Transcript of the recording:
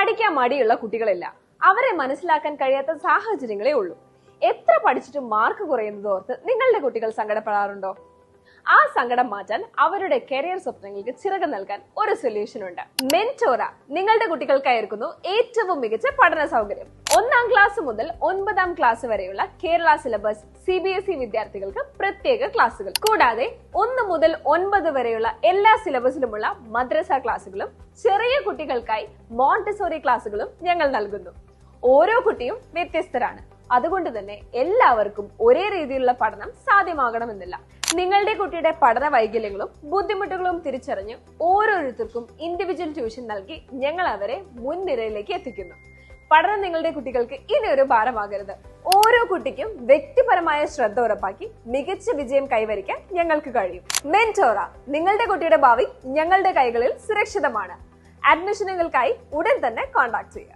പഠിക്കാൻ മടിയുള്ള കുട്ടികളില്ല. അവരെ മനസ്സിലാക്കാൻ കഴിയാത്ത സാഹചര്യങ്ങളേ ഉള്ളൂ. എത്ര പഠിച്ചിട്ടും മാർക്ക് കുറയുന്നത് ഓർത്ത് നിങ്ങളുടെ കുട്ടികൾ സങ്കടപ്പെടാറുണ്ടോ? ആ സങ്കടം മാറ്റാൻ അവരുടെ കരിയർ സ്വപ്നങ്ങൾക്ക് ചിറക് നൽകാൻ ഒരു സൊല്യൂഷൻ ഉണ്ട്. മെന്റോറ നിങ്ങളുടെ കുട്ടികൾക്കായിരിക്കുന്നു ഏറ്റവും മികച്ച പഠന സൗകര്യം. 1ാം ക്ലാസ് മുതൽ 9ാം ക്ലാസ് വരെയുള്ള കേരള സിലബസ് CBSE വിദ്യാർത്ഥികൾക്ക് പ്രത്യേക ക്ലാസുകൾ, കൂടാതെ 1 മുതൽ 9 വരെയുള്ള എല്ലാ സിലബസിലുമുള്ള മദ്രസ ക്ലാസുകളും ചെറിയ കുട്ടികൾക്കായി മോണ്ടിസോറി ക്ലാസുകളും ഞങ്ങൾ നൽകുന്നു. ഓരോ കുട്ടിയും വ്യത്യസ്തരാണ്. അതുകൊണ്ട് തന്നെ എല്ലാവർക്കും ഒരേ രീതിയിലുള്ള പഠനം സാധ്യമാകണമെന്നില്ല. നിങ്ങളുടെ കുട്ടിയുടെ പഠന വൈകല്യങ്ങളും ബുദ്ധിമുട്ടുകളും തിരിച്ചറിഞ്ഞ് ഓരോരുത്തർക്കും ഇൻഡിവിജ്വൽ ട്യൂഷൻ നൽകി ഞങ്ങൾ അവരെ മുൻനിരയിലേക്ക് എത്തിക്കുന്നു. പഠനം നിങ്ങളുടെ കുട്ടികൾക്ക് ഇനി ഒരു ഭാരമാകരുത്. ഓരോ കുട്ടിക്കും വ്യക്തിപരമായ ശ്രദ്ധ ഉറപ്പാക്കി മികച്ച വിജയം കൈവരിക്കാൻ ഞങ്ങൾക്ക് കഴിയും. മെന്റോറ, നിങ്ങളുടെ കുട്ടിയുടെ ഭാവി ഞങ്ങളുടെ കൈകളിൽ സുരക്ഷിതമാണ്. അഡ്മിഷനുകൾക്കായി ഉടൻ തന്നെ കോൺടാക്ട് ചെയ്യുക.